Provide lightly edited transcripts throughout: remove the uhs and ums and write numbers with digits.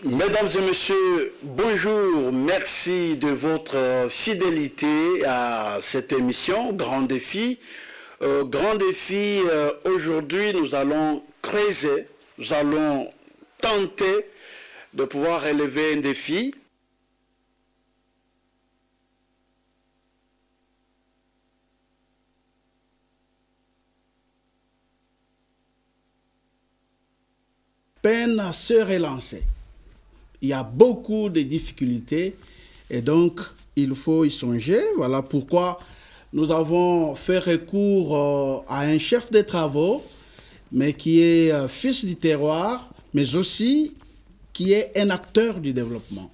Mesdames et messieurs, bonjour. Merci de votre fidélité à cette émission Grand Défi. Grand Défi, aujourd'hui, nous allons creuser, nous allons tenter de pouvoir relever un défi. Peine à se relancer. Il y a beaucoup de difficultés et donc il faut y songer. Voilà pourquoi nous avons fait recours à un chef de travaux, mais qui est fils du terroir, mais aussi qui est un acteur du développement.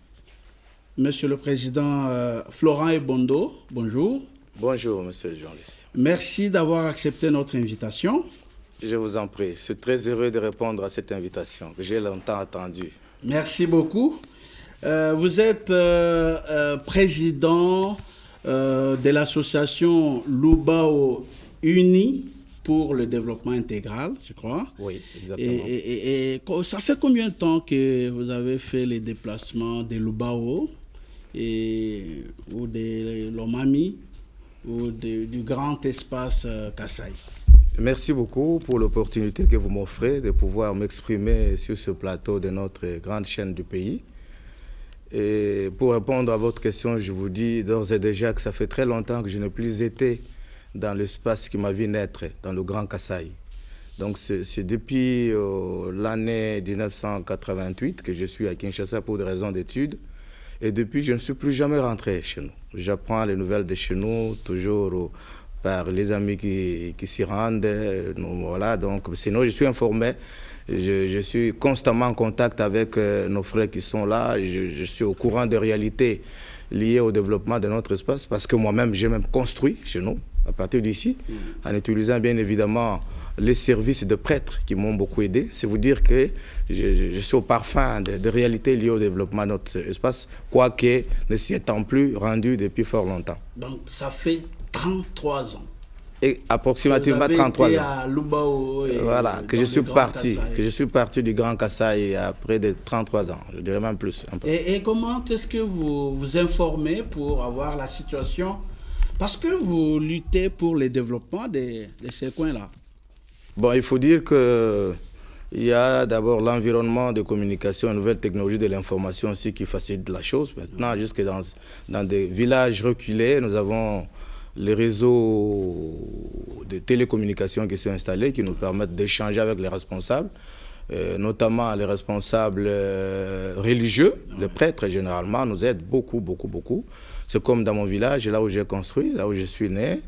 Monsieur le Président Florent Ebondo, bonjour. Bonjour, monsieur le journaliste. Merci d'avoir accepté notre invitation. Je vous en prie, je suis très heureux de répondre à cette invitation que j'ai longtemps attendue. Merci beaucoup. Vous êtes président de l'association Lubao Uni pour le développement intégral, je crois. Oui, exactement. Et ça fait combien de temps que vous avez fait les déplacements de Lubao ou de Lomami ou du grand espace Kasaï? Merci beaucoup pour l'opportunité que vous m'offrez de pouvoir m'exprimer sur ce plateau de notre grande chaîne du pays. Et pour répondre à votre question, je vous dis d'ores et déjà que ça fait très longtemps que je n'ai plus été dans l'espace qui m'a vu naître, dans le Grand Kasaï. Donc c'est depuis l'année 1988 que je suis à Kinshasa pour des raisons d'études. Et depuis, je ne suis plus jamais rentré chez nous. J'apprends les nouvelles de chez nous, toujours par les amis qui s'y rendent. Voilà, donc sinon, je suis informé. Je suis constamment en contact avec nos frères qui sont là. Je suis au courant des réalités liées au développement de notre espace parce que moi-même, j'ai même construit chez nous, à partir d'ici, en utilisant bien évidemment les services de prêtres qui m'ont beaucoup aidé. C'est vous dire que je suis au parfum de réalités liées au développement de notre espace, quoique ne s'y étant plus rendu depuis fort longtemps. Donc ça fait 33 ans. Et approximativement 33 ans. À Lubao voilà, que je suis parti du Grand Kasaï à près de 33 ans, je dirais même plus. Un peu. Et comment est-ce que vous vous informez pour avoir la situation? Parce que vous luttez pour le développement de ces coins-là. Bon, il faut dire que il y a d'abord l'environnement de communication, nouvelles technologies de l'information aussi qui facilite la chose. Maintenant, jusque dans des villages reculés, nous avons les réseaux de télécommunications qui sont installés, qui nous permettent d'échanger avec les responsables, notamment les responsables religieux, les prêtres généralement, nous aident beaucoup. C'est comme dans mon village, là où j'ai construit, là où je suis né.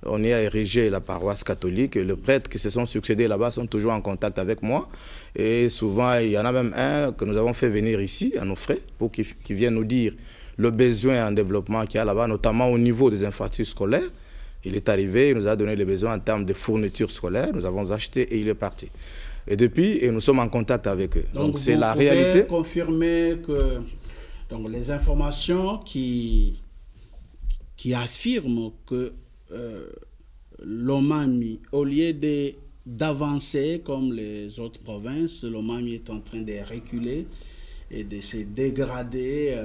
On y a érigé la paroisse catholique. Les prêtres qui se sont succédés là-bas sont toujours en contact avec moi. Et souvent, il y en a même un que nous avons fait venir ici, à nos frais, pour qu'il vienne nous dire le besoin en développement qu'il y a là-bas, notamment au niveau des infrastructures scolaires. Il est arrivé, il nous a donné les besoins en termes de fournitures scolaires. Nous avons acheté et il est parti. Et depuis, nous sommes en contact avec eux. Donc c'est la réalité. Vous pouvez confirmer que donc, les informations qui affirment que Lomami, au lieu d'avancer comme les autres provinces, Lomami est en train de reculer et de se dégrader,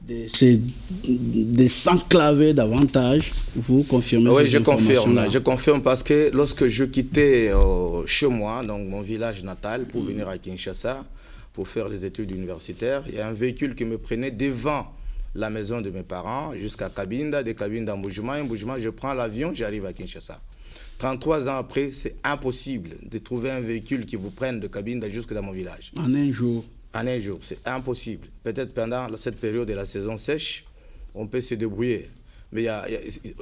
de s'enclaver davantage. Vous confirmez? Oui, je confirme. Je confirme parce que lorsque je quittais chez moi, donc mon village natal, pour venir à Kinshasa, pour faire les études universitaires, il y a un véhicule qui me prenait devant la maison de mes parents jusqu'à Kabinda, de Kabinda à Mboujima. Mboujima, je prends l'avion, j'arrive à Kinshasa. 33 ans après, c'est impossible de trouver un véhicule qui vous prenne de Kabinda jusque dans mon village. En un jour. En un jour, c'est impossible. Peut-être pendant cette période de la saison sèche, on peut se débrouiller. Mais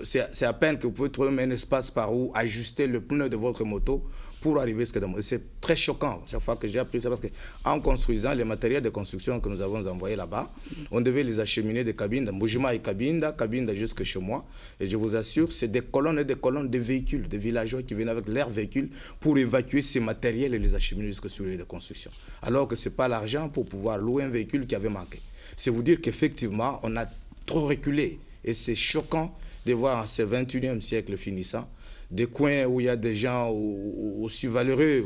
c'est à peine que vous pouvez trouver un espace par où ajuster le pneu de votre moto pour arriver jusqu'à dans. C'est très choquant chaque fois que j'ai appris ça parce qu'en construisant les matériels de construction que nous avons envoyés là-bas, on devait les acheminer de Kabinda, Mboujima et Kabinda jusque chez moi. Et je vous assure, c'est des colonnes et des colonnes de véhicules, des villageois qui viennent avec leurs véhicules pour évacuer ces matériels et les acheminer jusque sur les lieux de construction. Alors que ce n'est pas l'argent pour pouvoir louer un véhicule qui avait manqué. C'est vous dire qu'effectivement, on a trop reculé. Et c'est choquant de voir en ce 21e siècle finissant des coins où il y a des gens aussi valeureux,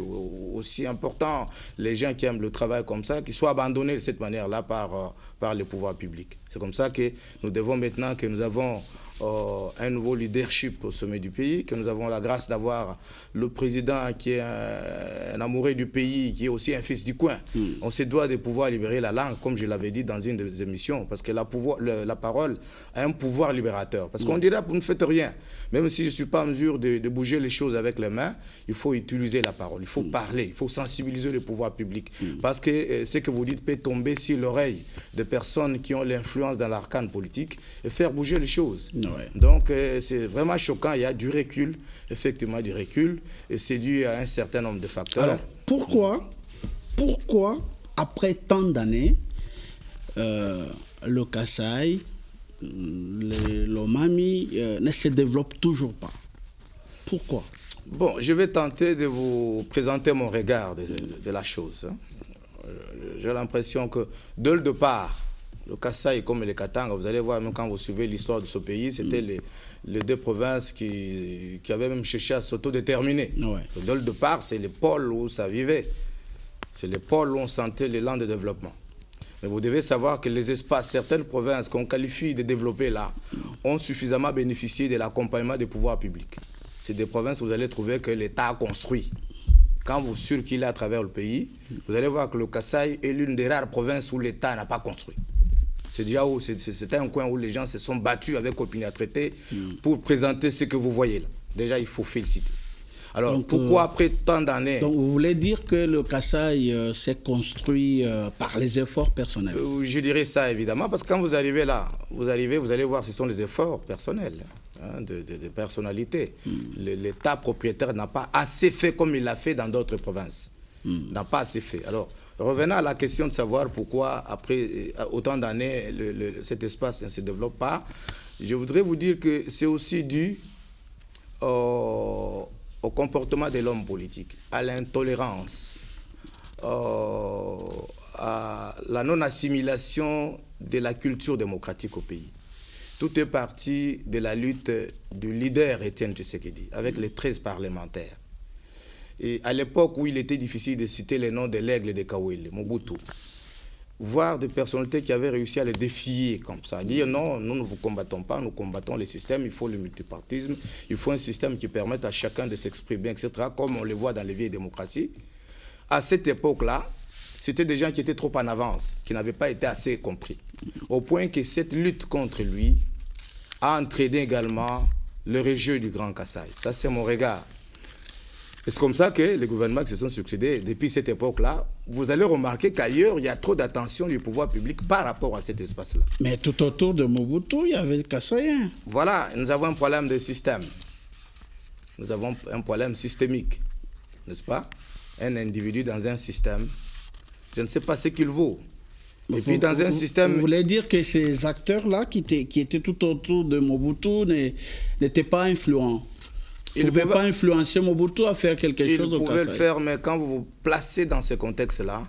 aussi important, les gens qui aiment le travail comme ça, qui soient abandonnés de cette manière-là par les pouvoirs publics. C'est comme ça que nous devons maintenant que nous avons un nouveau leadership au sommet du pays, que nous avons la grâce d'avoir le président qui est un amoureux du pays, qui est aussi un fils du coin. On se doit de pouvoir libérer la langue, comme je l'avais dit dans une des émissions, parce que la parole a un pouvoir libérateur. Parce qu'on dirait, vous ne faites rien. Même si je ne suis pas en mesure de bouger les choses avec les mains, il faut utiliser la parole, il faut parler, il faut sensibiliser le pouvoir public. Parce que ce que vous dites peut tomber sur l'oreille de personnes qui ont l'influence dans l'arcane politique et faire bouger les choses. Ouais. Donc c'est vraiment choquant, il y a du recul, effectivement du recul, et c'est dû à un certain nombre de facteurs. Alors, pourquoi après tant d'années, le Kasaï, l'Omami ne se développe toujours pas? Pourquoi? Bon, je vais tenter de vous présenter mon regard de la chose. J'ai l'impression que dès le départ, le Kasaï comme le Katanga, vous allez voir, même quand vous suivez l'histoire de ce pays, c'était les deux provinces qui avaient même cherché à s'autodéterminer. Ouais. Dès le départ, c'est les pôles où ça vivait. C'est les pôles où on sentait l'élan de développement. Mais vous devez savoir que les espaces, certaines provinces qu'on qualifie de développées là, ont suffisamment bénéficié de l'accompagnement des pouvoirs publics. C'est des provinces où vous allez trouver que l'État a construit. Quand vous circulez à travers le pays, vous allez voir que le Kasaï est l'une des rares provinces où l'État n'a pas construit. C'est déjà où c'était un coin où les gens se sont battus avec opiniâtreté pour présenter ce que vous voyez là. Déjà, il faut féliciter. Alors, donc, pourquoi après tant d'années... Donc, vous voulez dire que le Kasaï s'est construit par les efforts personnels? Je dirais ça, évidemment, parce que quand vous arrivez là, vous allez voir, ce sont des efforts personnels, hein, de personnalité. L'État propriétaire n'a pas assez fait comme il l'a fait dans d'autres provinces. N'a pas assez fait. Alors, revenons à la question de savoir pourquoi, après autant d'années, cet espace ne se développe pas. Je voudrais vous dire que c'est aussi dû au comportement de l'homme politique, à l'intolérance, à la non-assimilation de la culture démocratique au pays. Tout est parti de la lutte du leader Étienne Tshisekedi, avec les 13 parlementaires. Et à l'époque où il était difficile de citer les noms de l'aigle de Kawele, Mobutu, voir des personnalités qui avaient réussi à les défier comme ça, dire non, nous ne vous combattons pas, nous combattons le système, il faut le multipartisme, il faut un système qui permette à chacun de s'exprimer, etc., comme on le voit dans les vieilles démocraties. À cette époque-là, c'était des gens qui étaient trop en avance, qui n'avaient pas été assez compris, au point que cette lutte contre lui a entraîné également le rejet du Grand Kasaï. Ça, c'est mon regard. Et c'est comme ça que les gouvernements qui se sont succédés depuis cette époque-là, vous allez remarquer qu'ailleurs, il y a trop d'attention du pouvoir public par rapport à cet espace-là. Mais tout autour de Mobutu, il y avait le Kasaïen. Voilà, nous avons un problème de système. Nous avons un problème systémique, n'est-ce pas? Un individu dans un système, je ne sais pas ce qu'il vaut. Et puis dans un système... Vous voulez dire que ces acteurs-là qui étaient tout autour de Mobutu n'étaient pas influents? Ils ne pouvaient pas influencer Mobutu à faire quelque chose au Kasaï? Ils pouvaient le faire, mais quand vous vous placez dans ce contexte-là,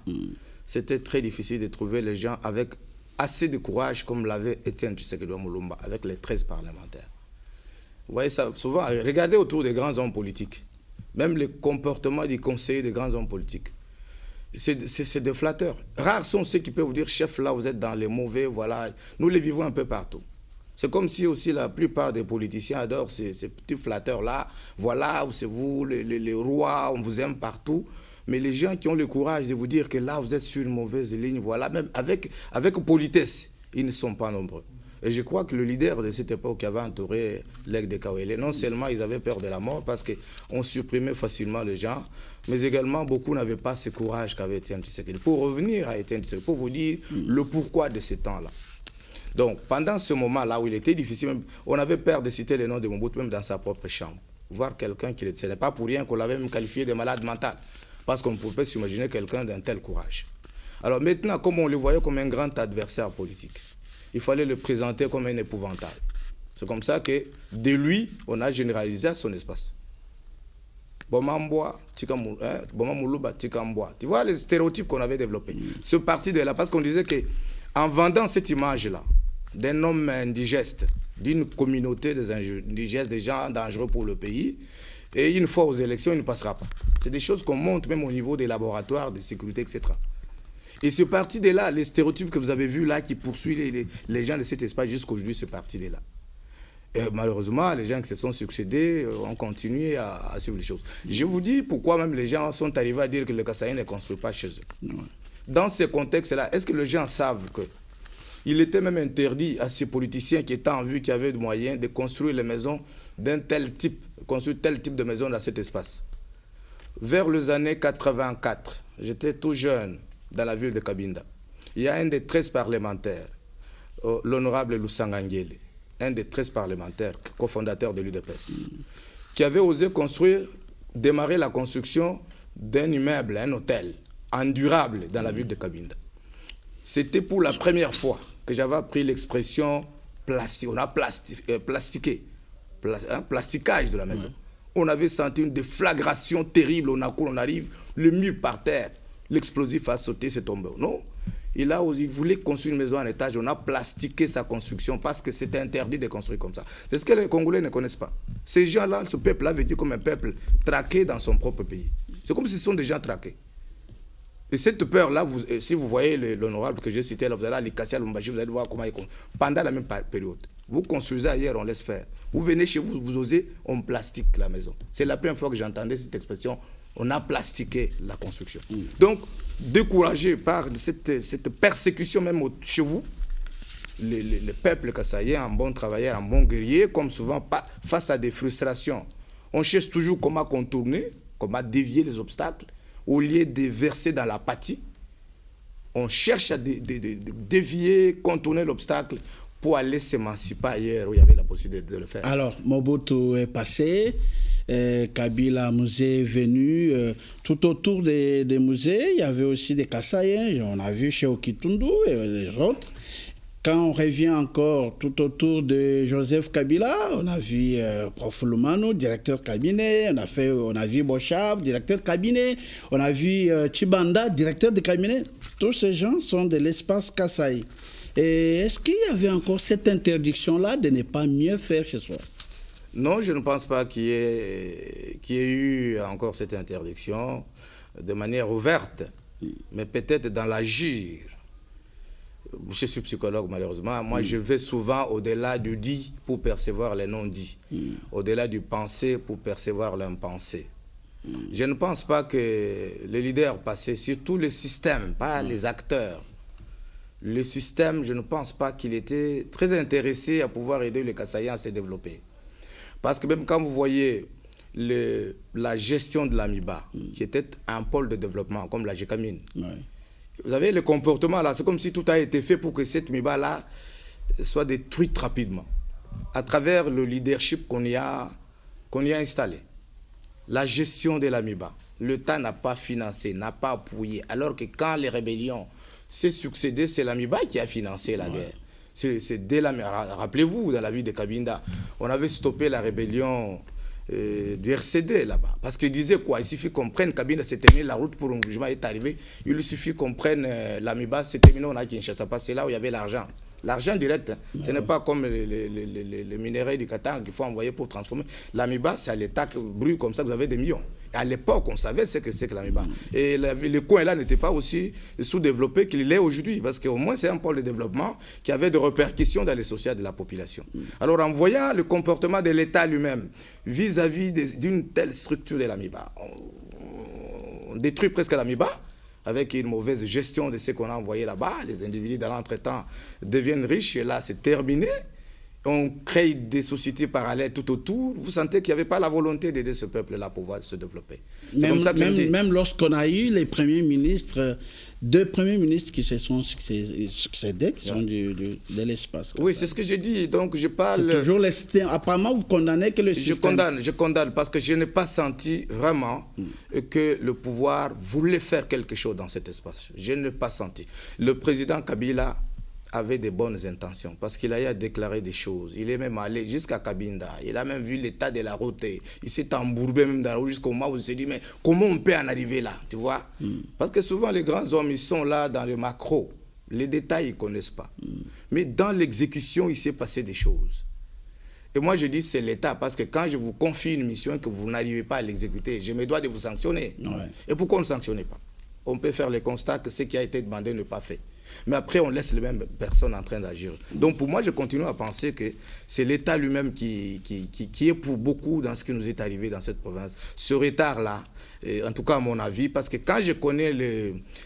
c'était très difficile de trouver les gens avec assez de courage comme l'avait Étienne Tshisekedi Mulumba, avec les 13 parlementaires. Vous voyez ça souvent, regardez autour des grands hommes politiques, même le comportement des conseillers des grands hommes politiques. C'est des flatteurs. Rares sont ceux qui peuvent vous dire, chef, là, vous êtes dans les mauvais, voilà. Nous les vivons un peu partout. C'est comme si aussi la plupart des politiciens adorent ces petits flatteurs-là. Voilà, c'est vous, les rois, on vous aime partout. Mais les gens qui ont le courage de vous dire que là, vous êtes sur une mauvaise ligne, voilà, même avec politesse, ils ne sont pas nombreux. Et je crois que le leader de cette époque qui avait entouré l'aigle de Kawele, non seulement ils avaient peur de la mort parce qu'on supprimait facilement les gens, mais également beaucoup n'avaient pas ce courage qu'avait Étienne Tshisekedi. Pour revenir à Étienne Tshisekedi, pour vous dire le pourquoi de ce temps-là. Donc, pendant ce moment-là où il était difficile, même, on avait peur de citer le nom de Mobutu même dans sa propre chambre. Voir quelqu'un qui... Ce n'est pas pour rien qu'on l'avait même qualifié de malade mental, parce qu'on ne pouvait pas s'imaginer quelqu'un d'un tel courage. Alors maintenant, comme on le voyait comme un grand adversaire politique, il fallait le présenter comme un épouvantail. C'est comme ça que, de lui, on a généralisé à son espace. Bomamboa, Bomamoulouba, Tikamboa. Tu vois les stéréotypes qu'on avait développés. Ce parti de là, parce qu'on disait qu'en vendant cette image-là, d'un homme indigeste, d'une communauté des indigestes, des gens dangereux pour le pays, Et une fois aux élections, il ne passera pas. C'est des choses qu'on montre même au niveau des laboratoires de sécurité, etc. Et ce parti de là, les stéréotypes que vous avez vus là, qui poursuivent les gens de cet espace jusqu'aujourd'hui, ce parti de là. Et malheureusement, les gens qui se sont succédés ont continué à suivre les choses. Je vous dis pourquoi même les gens sont arrivés à dire que le Kasaï ne construit pas chez eux. Ouais. Dans ce contexte-là, est-ce que les gens savent qu'il était même interdit à ces politiciens qui étaient en vue, qui avaient des moyens de construire les maisons d'un tel type, construire tel type de maison dans cet espace? Vers les années 84, j'étais tout jeune dans la ville de Cabinda. Il y a un des 13 parlementaires, l'honorable Lusangangele, un des 13 parlementaires, cofondateur de l'UDPS, qui avait osé démarrer la construction d'un immeuble, un hôtel, endurable dans la ville de Cabinda. C'était pour la première fois que j'avais appris l'expression plastique. On a plastiqué, plasticage de la maison. On avait senti une déflagration terrible. On arrive, le mur par terre, l'explosif a sauté, c'est tombé. Non. Il voulait construire une maison en étage, on a plastiqué sa construction parce que c'était interdit de construire comme ça. C'est ce que les Congolais ne connaissent pas. Ces gens-là, ce peuple-là, vécu comme un peuple traqué dans son propre pays. C'est comme si ce sont des gens traqués. Et cette peur-là, si vous voyez l'honorable que j'ai cité, là, vous allez à l'Ikassia Lumbashi, vous allez voir comment il construit. Pendant la même période, vous construisez ailleurs, on laisse faire. Vous venez chez vous, vous osez, on plastique la maison. C'est la première fois que j'entendais cette expression, on a plastiqué la construction. Donc, découragé par cette persécution même chez vous, le peuple kassaïen, un bon travailleur, un bon guerrier, comme souvent face à des frustrations, on cherche toujours comment contourner, comment dévier les obstacles, au lieu de verser dans l'apathie. On cherche à dévier, contourner l'obstacle pour aller s'émanciper ailleurs où il y avait la possibilité de le faire. Alors, Mobutu est passé. Kabila Musée est venu. Tout autour des musées, il y avait aussi des Kassaïens. On a vu chez Okitundu et les autres. Quand on revient encore tout autour de Joseph Kabila, on a vu Prof. Lumano, directeur cabinet. On a vu Bochab, directeur cabinet. On a vu Chibanda, directeur de cabinet. Tous ces gens sont de l'espace Kassaï. Et est-ce qu'il y avait encore cette interdiction-là de ne pas mieux faire chez soi? Non, je ne pense pas qu'il y ait eu encore cette interdiction de manière ouverte, mais peut-être dans l'agir. Je suis psychologue malheureusement, moi je vais souvent au-delà du dit pour percevoir les non-dits, au-delà du pensé pour percevoir l'impensé. Je ne pense pas que les leaders passés, surtout le système, pas les acteurs, le système, je ne pense pas qu'il était très intéressé à pouvoir aider les Kassaïens à se développer. Parce que même quand vous voyez la gestion de l'AMIBA, qui était un pôle de développement, comme la GECAMINE, vous avez le comportement là, c'est comme si tout a été fait pour que cette AMIBA-là soit détruite rapidement, à travers le leadership qu'on y a installé. La gestion de l'AMIBA, l'État n'a pas financé, n'a pas appuyé, alors que quand les rébellions s'est succédé, c'est l'AMIBA qui a financé la guerre. C'est dès la... Rappelez-vous, dans la ville de Cabinda, on avait stoppé la rébellion du RCD là-bas. Parce qu'il disait quoi? Il suffit qu'on prenne Cabinda, c'est terminé, la route pour un jugement est arrivée. Il suffit qu'on prenne l'AMIBA, c'est terminé, on a Kinshasa. C'est là où il y avait l'argent. L'argent direct, ce n'est pas comme les minéraux du Qatar qu'il faut envoyer pour transformer. L'AMIBA, c'est à l'État qui brûle comme ça, vous avez des millions. À l'époque, on savait ce que c'est que l'AMIBA. Et le coin là n'était pas aussi sous-développé qu'il l'est aujourd'hui, parce qu'au moins c'est un pôle de développement qui avait des répercussions dans les sociétés de la population. Alors en voyant le comportement de l'État lui-même vis-à-vis d'une telle structure de l'AMIBA, on détruit presque l'AMIBA avec une mauvaise gestion de ce qu'on a envoyé là-bas. Les individus dans l'entretemps deviennent riches et là c'est terminé. On crée des sociétés parallèles tout autour. Vous sentez qu'il n'y avait pas la volonté d'aider ce peuple-là à pouvoir se développer. Même lorsqu'on a eu les premiers ministres, deux premiers ministres qui se sont succédés, qui sont de l'espace. Oui, c'est ce que j'ai dit. Donc je parle... Toujours apparemment, vous condamnez que le système... Je condamne parce que je n'ai pas senti vraiment que le pouvoir voulait faire quelque chose dans cet espace. Je n'ai pas senti. Le président Kabila avait de bonnes intentions, parce qu'il a déclaré des choses. Il est même allé jusqu'à Cabinda. Il a même vu l'état de la route. Il s'est embourbé même dans la route jusqu'au moment où il s'est dit, mais comment on peut en arriver là, tu vois? Parce que souvent, les grands hommes, ils sont là dans le macro. Les détails, ils ne connaissent pas. Mais dans l'exécution, il s'est passé des choses. Et moi, je dis c'est l'État, parce que quand je vous confie une mission et que vous n'arrivez pas à l'exécuter, je me dois de vous sanctionner. Ouais. Et pourquoi on ne sanctionne pas? On peut faire le constat que ce qui a été demandé n'est pas fait. Mais après, on laisse les mêmes personnes en train d'agir. Donc pour moi, je continue à penser que c'est l'État lui-même qui est pour beaucoup dans ce qui nous est arrivé dans cette province. Ce retard-là, en tout cas à mon avis, parce que quand je connais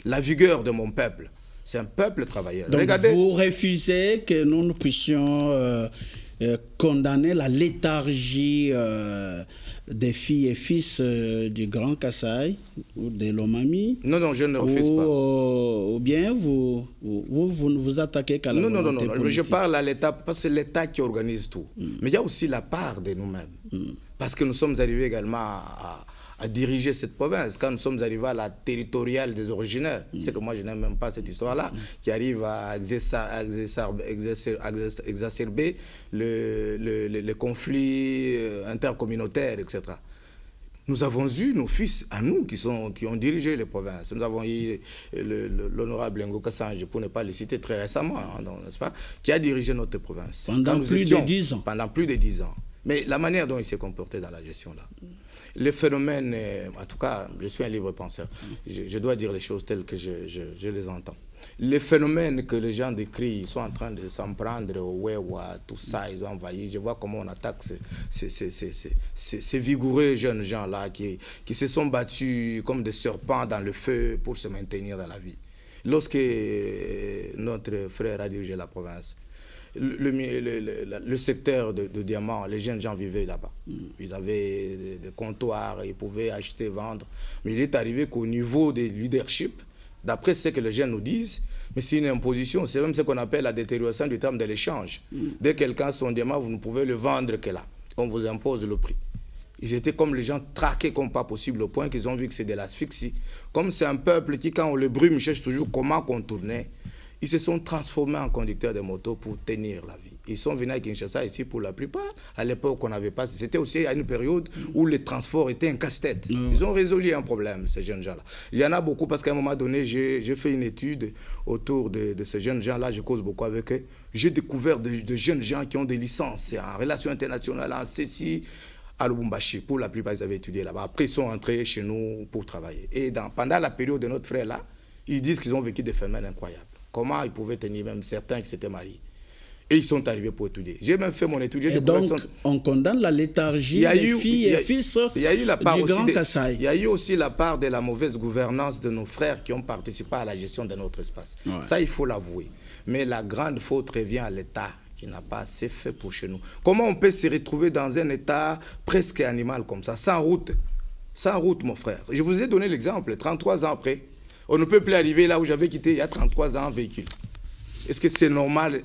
la vigueur de mon peuple, c'est un peuple travailleur. Donc regardez, vous refusez que nous puissions condamner la léthargie des filles et fils du Grand Kasaï ou de Lomami? Non, je ne refuse pas. Ou bien vous ne vous attaquez qu'à la volonté politique? Je parle à l'État, parce que c'est l'État qui organise tout. Mais il y a aussi la part de nous-mêmes. Parce que nous sommes arrivés également à diriger cette province. Quand nous sommes arrivés à la territoriale des originaires, c'est que moi je n'aime même pas cette histoire-là, qui arrive à exacerber le conflit intercommunautaire, etc. Nous avons eu nos fils à nous qui ont dirigé les provinces. Nous avons eu l'honorable Ngo Kassange, pour ne pas le citer très récemment, n'est-ce pas, qui a dirigé notre province. Pendant plus de 10 ans. Pendant plus de 10 ans. Mais la manière dont il s'est comporté dans la gestion là, le phénomène, en tout cas, je suis un libre penseur, je dois dire les choses telles que je les entends. Les phénomènes que les gens décrivent, ils sont en train de s'en prendre au Wewa, tout ça, ils ont envahi. Je vois comment on attaque ces vigoureux jeunes gens-là qui se sont battus comme des serpents dans le feu pour se maintenir dans la vie. Lorsque notre frère a dirigé la province, le secteur de diamants, les jeunes gens vivaient là-bas. Ils avaient des comptoirs, ils pouvaient acheter, vendre. Mais il est arrivé qu'au niveau des leadership, d'après ce que les jeunes nous disent, mais c'est une imposition, c'est même ce qu'on appelle la détérioration du terme de l'échange. Dès que quelqu'un a son diamant, vous ne pouvez le vendre que là. On vous impose le prix. Ils étaient comme les gens traqués comme pas possible, au point qu'ils ont vu que c'est de l'asphyxie. Comme c'est un peuple qui, quand on le brume, cherche toujours comment contourner. Ils se sont transformés en conducteurs de motos pour tenir la vie. Ils sont venus à Kinshasa ici pour la plupart. À l'époque, on n'avait pas. C'était aussi à une période où les transports étaient un casse-tête. Ils ont résolu un problème, ces jeunes gens-là. Il y en a beaucoup parce qu'à un moment donné, j'ai fait une étude autour de ces jeunes gens-là. Je cause beaucoup avec eux. J'ai découvert de jeunes gens qui ont des licences en relations internationales, en ceci, à Lubumbashi. Pour la plupart, ils avaient étudié là-bas. Après, ils sont rentrés chez nous pour travailler. Et pendant la période de notre frère-là, ils disent qu'ils ont vécu des phénomènes incroyables. Comment ils pouvaient tenir, même certains qui s'étaient mariés. Et ils sont arrivés pour étudier. J'ai même fait mon étude. Et donc, on condamne la léthargie des filles et fils du Grand Kasaï. Il y a eu aussi la part de la mauvaise gouvernance de nos frères qui ont participé à la gestion de notre espace. Ouais. Ça, il faut l'avouer. Mais la grande faute revient à l'État qui n'a pas assez fait pour chez nous. Comment on peut se retrouver dans un état presque animal comme ça, sans route? Sans route, mon frère. Je vous ai donné l'exemple, 33 ans après. On ne peut plus arriver là où j'avais quitté il y a 33 ans en véhicule. Est-ce que c'est normal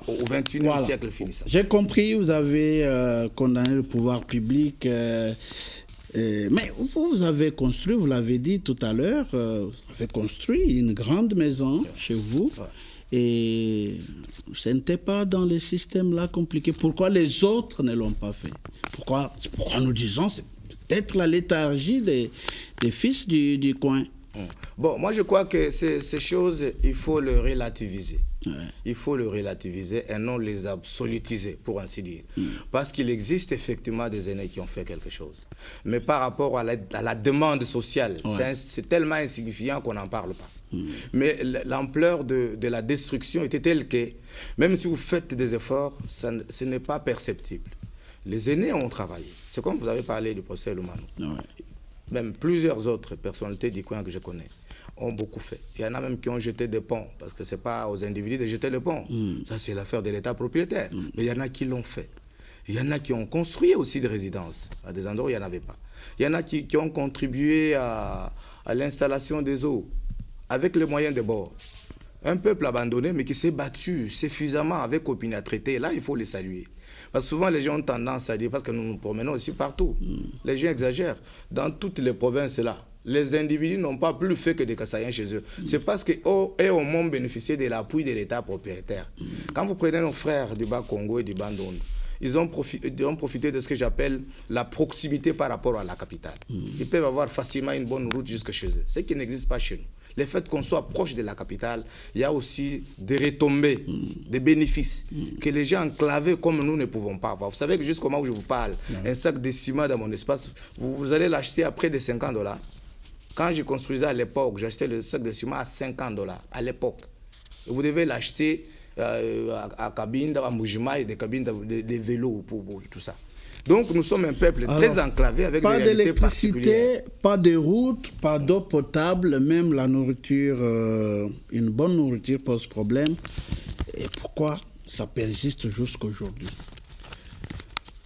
au 21e siècle finissant? J'ai compris, vous avez condamné le pouvoir public, mais vous avez construit, vous l'avez dit tout à l'heure, vous avez construit une grande maison chez vous. Ouais. Et ce n'était pas dans le système là compliqué. Pourquoi les autres ne l'ont pas fait? Pourquoi nous disons c'est peut-être la léthargie des fils du coin? Bon, moi je crois que ces choses, il faut le relativiser. Ouais. Il faut le relativiser et non les absolutiser, pour ainsi dire. Parce qu'il existe effectivement des aînés qui ont fait quelque chose. Mais par rapport à la demande sociale, ouais, c'est tellement insignifiant qu'on n'en parle pas. Mais l'ampleur de la destruction était telle que, même si vous faites des efforts, ce n'est pas perceptible. Les aînés ont travaillé. C'est comme vous avez parlé du procès Lumano. Ouais. Même plusieurs autres personnalités du coin que je connais ont beaucoup fait. Il y en a même qui ont jeté des ponts, parce que ce n'est pas aux individus de jeter le pont. Ça, c'est l'affaire de l'État propriétaire. Mais il y en a qui l'ont fait. Il y en a qui ont construit aussi des résidences, à des endroits où il n'y en avait pas. Il y en a qui ont contribué à l'installation des eaux, avec les moyens de bord. Un peuple abandonné, mais qui s'est battu suffisamment avec opiniâtreté. Là, il faut les saluer. Parce que souvent, les gens ont tendance à dire, parce que nous nous promenons aussi partout, les gens exagèrent. Dans toutes les provinces là, les individus n'ont pas plus fait que des Kassaïens chez eux. C'est parce qu'eux ont bénéficié de l'appui de l'État propriétaire. Quand vous prenez nos frères du Bas-Congo et du Bandundu, ils ont profité de ce que j'appelle la proximité par rapport à la capitale. Ils peuvent avoir facilement une bonne route jusque chez eux, ce qui n'existe pas chez nous. Le fait qu'on soit proche de la capitale, il y a aussi des retombées, des bénéfices que les gens enclavés comme nous ne pouvons pas avoir. Vous savez que jusqu'au moment où je vous parle, un sac de ciment dans mon espace, vous allez l'acheter à près de $50. Quand je construisais à l'époque, j'achetais le sac de ciment à $50 à l'époque. Vous devez l'acheter à Cabinda, à Mujima et des cabines de vélos pour tout ça. Donc nous sommes un peuple très enclavé avec des réalités particulières. Pas de route, pas d'eau potable, même la nourriture, une bonne nourriture pose problème. Et pourquoi ça persiste jusqu'à aujourd'hui?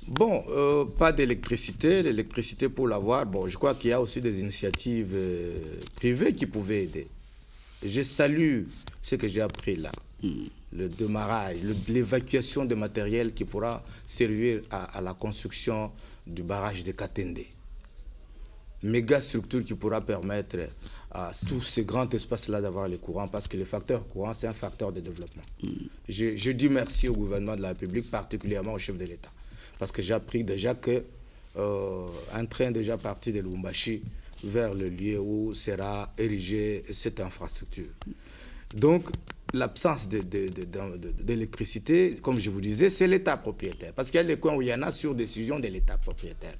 Bon, pas d'électricité. L'électricité pour l'avoir, bon, je crois qu'il y a aussi des initiatives privées qui pouvaient aider. Je salue ce que j'ai appris là. Le démarrage, l'évacuation de matériel qui pourra servir à la construction du barrage de Katende. Méga structure qui pourra permettre à tous ces grands espaces-là d'avoir le courant, parce que le facteur courant, c'est un facteur de développement. Je dis merci au gouvernement de la République, particulièrement au chef de l'État, parce que j'ai appris déjà qu'un train déjà parti de Lubumbashi vers le lieu où sera érigée cette infrastructure. Donc, l'absence d'électricité, comme je vous disais, c'est l'État propriétaire. Parce qu'il y a des coins où il y en a sur décision de l'État propriétaire.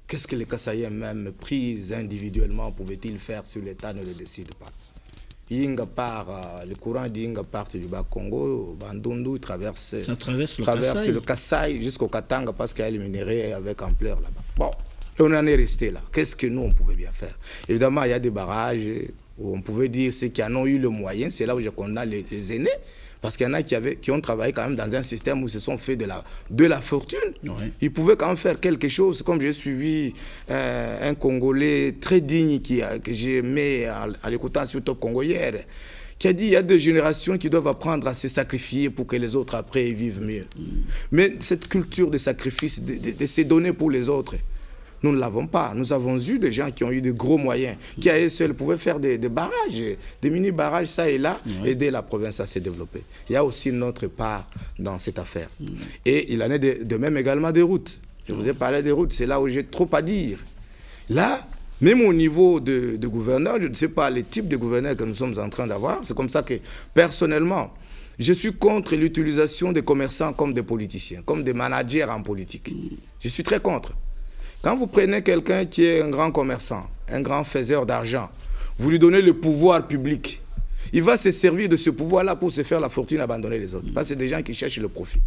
Qu'est-ce que les Kassaïens, même pris individuellement, pouvaient-ils faire si l'État ne le décide pas? Le courant d'Inga part du Bas-Congo, Bandundu, traverse le Kassai jusqu'au Katanga parce qu'il y a les minéraux avec ampleur là-bas. Bon, et on en est resté là. Qu'est-ce que nous, on pouvait bien faire? Évidemment, il y a des barrages où on pouvait dire ceux qui en ont eu le moyen, c'est là où je condamne les aînés, parce qu'il y en a qui ont travaillé quand même dans un système où ils se sont fait de la fortune. Oui. Ils pouvaient quand même faire quelque chose. Comme j'ai suivi un Congolais très digne que j'ai aimé en l'écoutant sur Top Congo hier, qui a dit qu'il y a des générations qui doivent apprendre à se sacrifier pour que les autres après vivent mieux. Mais cette culture de sacrifice, de se donner pour les autres, nous ne l'avons pas. Nous avons eu des gens qui ont eu de gros moyens, qui à eux seuls pouvaient faire des barrages, des mini-barrages, ça et là, aider la province à se développer. Il y a aussi notre part dans cette affaire. Et il en est de même également des routes. Je vous ai parlé des routes, c'est là où j'ai trop à dire. Là, même au niveau de gouverneur, je ne sais pas les types de gouverneurs que nous sommes en train d'avoir. C'est comme ça que, personnellement, je suis contre l'utilisation des commerçants comme des politiciens, comme des managers en politique. Je suis très contre. Quand vous prenez quelqu'un qui est un grand commerçant, un grand faiseur d'argent, vous lui donnez le pouvoir public, il va se servir de ce pouvoir-là pour se faire la fortune, abandonner les autres. Parce que c'est des gens qui cherchent le profit.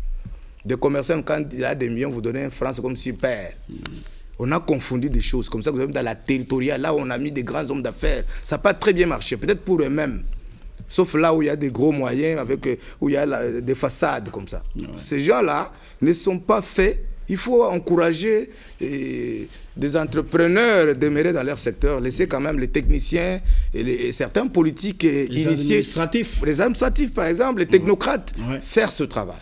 Des commerçants, quand il a des millions, vous donnez un franc, c'est comme s'il perd. On a confondu des choses. Comme ça, vous avez dans la territoriale, là où on a mis des grands hommes d'affaires, ça n'a pas très bien marché, peut-être pour eux-mêmes. Sauf là où il y a des gros moyens, où il y a des façades comme ça. Ouais. Ces gens-là ne sont pas faits. Il faut encourager des entrepreneurs demeurer dans leur secteur, laisser quand même les techniciens et certains politiques initiés. Les administratifs, par exemple, les technocrates, faire ce travail.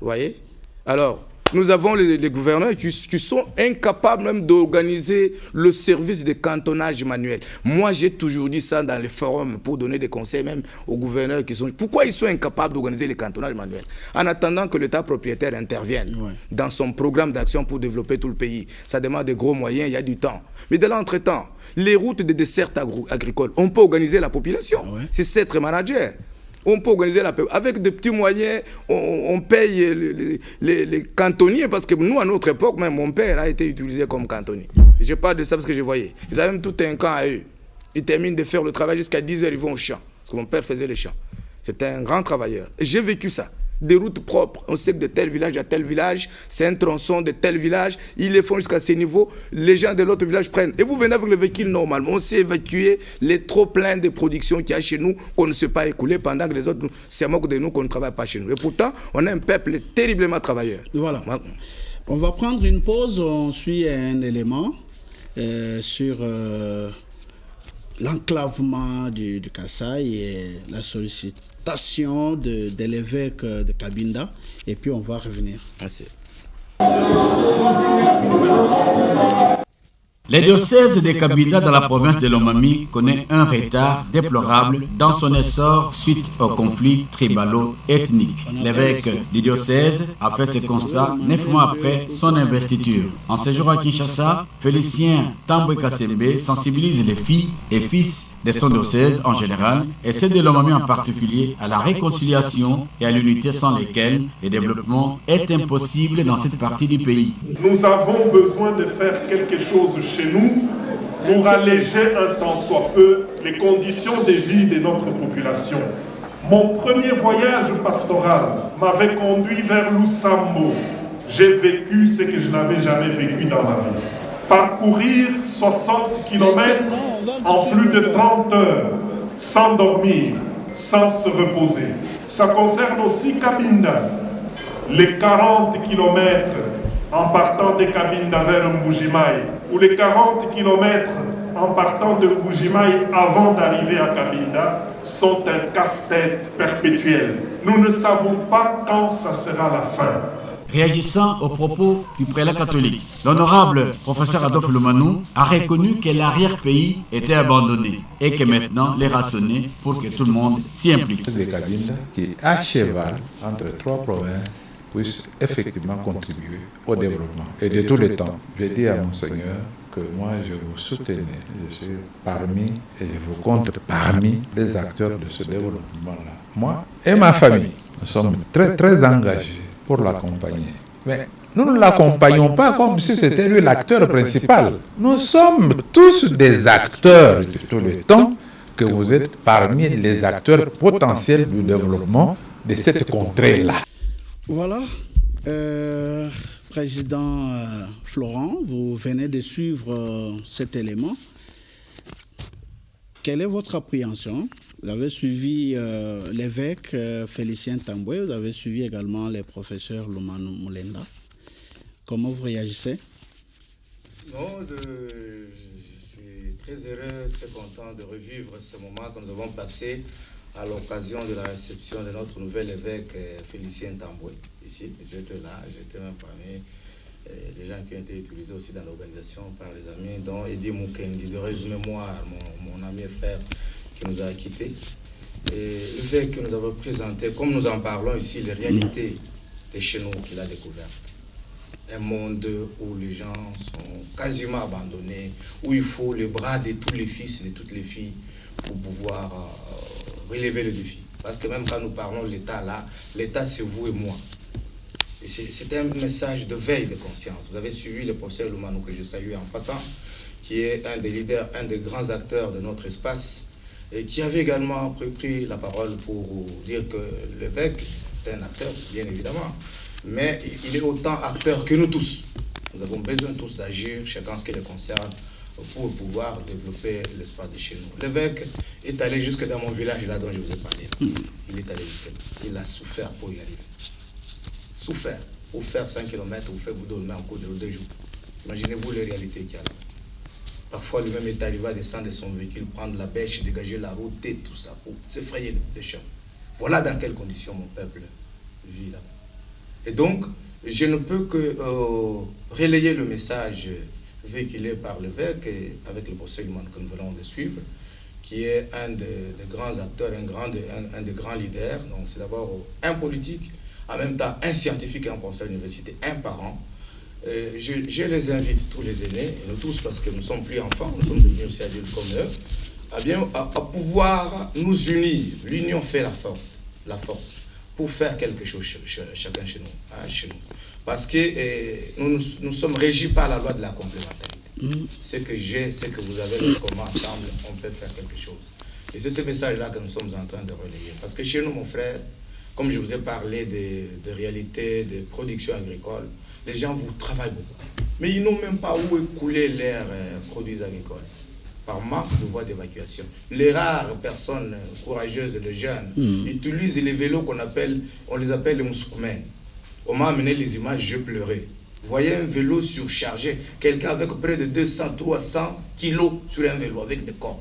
Vous voyez? Alors, nous avons les gouverneurs qui sont incapables même d'organiser le service de cantonnage manuel. Moi, j'ai toujours dit ça dans les forums pour donner des conseils même aux gouverneurs qui sont... Pourquoi ils sont incapables d'organiser les cantonnages manuels? En attendant que l'État propriétaire intervienne dans son programme d'action pour développer tout le pays. Ça demande de gros moyens, il y a du temps. Mais de l'entretemps, les routes des dessertes agricoles, on peut organiser la population. C'est être manager. On peut organiser la paix. Avec de petits moyens, on paye les cantonniers, parce que nous, à notre époque, même mon père a été utilisé comme cantonnier. Je parle de ça parce que je voyais. Ils avaient même tout un camp à eux. Ils terminent de faire le travail jusqu'à 10h, ils vont au champ. Parce que mon père faisait le champ. C'était un grand travailleur. Et j'ai vécu ça. Des routes propres. On sait que de tel village à tel village, c'est un tronçon de tel village. Ils les font jusqu'à ce niveau. Les gens de l'autre village prennent. Et vous venez avec le véhicule normalement. On sait évacuer les trop pleins de production qu'il y a chez nous, qu'on ne sait pas écouler, pendant que les autres se moquent de nous, qu'on ne travaille pas chez nous. Et pourtant, on a un peuple terriblement travailleur. Voilà. On va prendre une pause. On suit un élément sur l'enclavement du Kassai et la sollicitation de l'évêque de Cabinda, et puis on va revenir. Merci. Le diocèse de Cabinda dans la province de Lomami connaît un retard déplorable dans son essor suite aux conflits tribalo-ethniques. L'évêque du diocèse a fait ce constat 9 mois après son investiture. En séjour à Kinshasa, Félicien Tambwe Kassembe sensibilise les filles et fils de son diocèse en général et ceux de Lomami en particulier à la réconciliation et à l'unité sans lesquelles le développement est impossible dans cette partie du pays. Nous avons besoin de faire quelque chose chez nous pour alléger un tant soit peu les conditions de vie de notre population. Mon premier voyage pastoral m'avait conduit vers Lusambo. J'ai vécu ce que je n'avais jamais vécu dans ma vie. Parcourir 60 km en plus de 30 heures, sans dormir, sans se reposer. Ça concerne aussi Cabinda. Les 40 km en partant de Cabinda vers Mbujimaï, ou les 40 km en partant de Mbujimaï avant d'arriver à Cabinda, sont un casse-tête perpétuel. Nous ne savons pas quand ça sera la fin. Réagissant aux propos du prélat catholique, l'honorable professeur Adolphe Lomanou a reconnu que l'arrière-pays était abandonné et que maintenant les rationner pour que tout le monde s'y implique. De Cabinda, qui est à cheval entre 3 provinces, puisse effectivement contribuer au développement. Et de tous les temps, j'ai dit à Monseigneur que moi je vous soutenais, je suis parmi et je vous compte parmi les acteurs de ce développement-là. Moi et ma famille, nous sommes très très engagés pour l'accompagner. Mais nous ne l'accompagnons pas comme si c'était lui l'acteur principal. Nous sommes tous des acteurs de tous les temps, que vous êtes parmi les acteurs potentiels du développement de cette contrée-là. Voilà, Président Florent, vous venez de suivre cet élément. Quelle est votre appréhension? Vous avez suivi l'évêque Félicien Tambwe, vous avez suivi également les professeurs Lomanou Moulenda. Comment vous réagissez? Non, je suis très heureux, très content de revivre ce moment que nous avons passé à l'occasion de la réception de notre nouvel évêque Félicien Tambwe. Ici, j'étais là, j'étais même parmi les gens qui ont été utilisés aussi dans l'organisation par les amis, dont Eddie Mukendi, de résumer-moi, mon ami et frère qui nous a quittés. Et le fait que nous avons présenté, comme nous en parlons ici, les réalités de chez nous qu'il a découvertes. Un monde où les gens sont quasiment abandonnés, où il faut les bras de tous les fils et de toutes les filles pour pouvoir relever le défi. Parce que même quand nous parlons de l'État là, l'État c'est vous et moi. Et c'est un message de veille de conscience. Vous avez suivi le professeur Lomanou que je salue en passant, qui est un des leaders, un des grands acteurs de notre espace, et qui avait également pris la parole pour dire que l'évêque est un acteur, bien évidemment, mais il est autant acteur que nous tous. Nous avons besoin tous d'agir, chacun ce qui les concerne, pour pouvoir développer l'espace de chez nous. L'évêque est allé jusque dans mon village, là dont je vous ai parlé. Il est allé jusque là. Il a souffert pour y arriver. Souffert. Pour faire 5 km, vous dormir en cours de 2 jours. Imaginez-vous les réalités qu'il y a là. Parfois, lui-même est arrivé à descendre de son véhicule, prendre la bêche, dégager la route et tout ça pour s'effrayer les champs. Voilà dans quelles conditions mon peuple vit là. Et donc, je ne peux que relayer le message véhiculé par l'évêque avec le professeur que nous venons de suivre, qui est un des grands acteurs, un des grands leaders. Donc, c'est d'abord un politique, en même temps un scientifique et un professeur d'université, un parent. Je les invite, tous les aînés, et nous tous, parce que nous ne sommes plus enfants, nous sommes devenus aussi adultes comme eux, à pouvoir nous unir. L'union fait la force, pour faire quelque chose chacun chez nous. Parce que nous sommes régis par la loi de la complémentarité. Ce que j'ai, ce que vous avez, comment ensemble, on peut faire quelque chose. Et c'est ce message-là que nous sommes en train de relayer. Parce que chez nous, mon frère, comme je vous ai parlé de réalité, de production agricole, les gens vous travaillent beaucoup. Mais ils n'ont même pas où écouler leurs produits agricoles, par manque de voies d'évacuation. Les rares personnes courageuses, les jeunes, utilisent les vélos on les appelle les moussoukmènes. On m'a amené les images, je pleurais. Vous voyez un vélo surchargé, quelqu'un avec près de 200, 300 kilos sur un vélo, avec des cordes,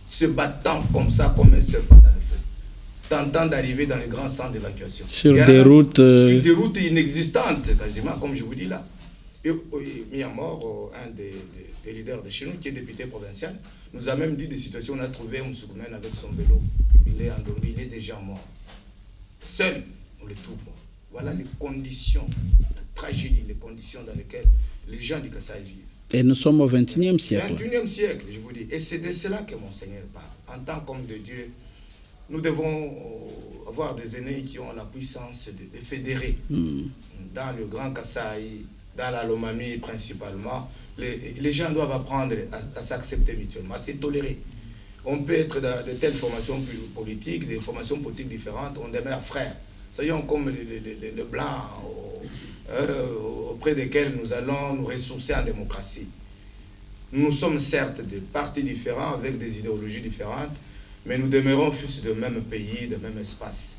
se battant comme ça, comme un serpent dans le feu, tentant d'arriver dans les grands centres d'évacuation. Sur des routes inexistantes, quasiment, comme je vous dis là. mis à mort un des leaders de chez nous, qui est député provincial, nous a même dit des situations. On a trouvé un Moussoukoumène avec son vélo. Il est endormi, il est déjà mort. Seul, on le trouve mort. Voilà les conditions, la tragédie, les conditions dans lesquelles les gens du Kasaï vivent. Et nous sommes au XXIe siècle. 21e siècle, je vous dis. Et c'est de cela que mon Seigneur parle. En tant qu'homme de Dieu, nous devons avoir des aînés qui ont la puissance de fédérer. Dans le Grand Kasaï, dans la Lomami principalement, les gens doivent apprendre à s'accepter mutuellement, à se tolérer. On peut être dans de telles formations politiques, des formations politiques différentes, on demeure frères. Soyons comme les Blancs auprès desquels nous allons nous ressourcer en démocratie. Nous sommes certes des partis différents, avec des idéologies différentes, mais nous demeurons fils du même pays, du même espace.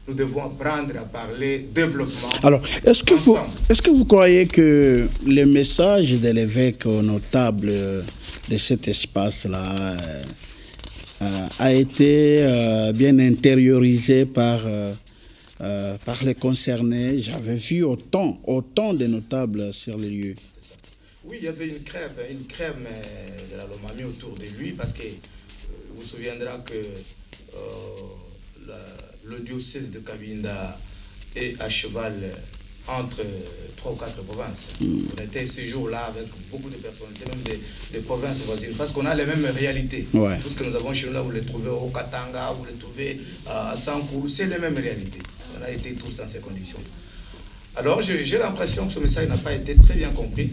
Nous devons apprendre à parler développement. Alors, est-ce que vous croyez que le message de l'évêque notable de cet espace-là a été bien intériorisé par les concernés? J'avais vu autant de notables sur les lieux. Oui, il y avait une crème de la Lomami autour de lui, parce que vous vous souviendrez que le diocèse de Kabinda est à cheval entre 3 ou 4 provinces. On était ces jours-là avec beaucoup de personnalités, même des provinces voisines, parce qu'on a les mêmes réalités. Ouais. Tout ce que nous avons chez nous, là, vous les trouvez au Katanga, vous les trouvez à Sankourou, c'est les mêmes réalités. On a été tous dans ces conditions. Alors j'ai l'impression que ce message n'a pas été très bien compris,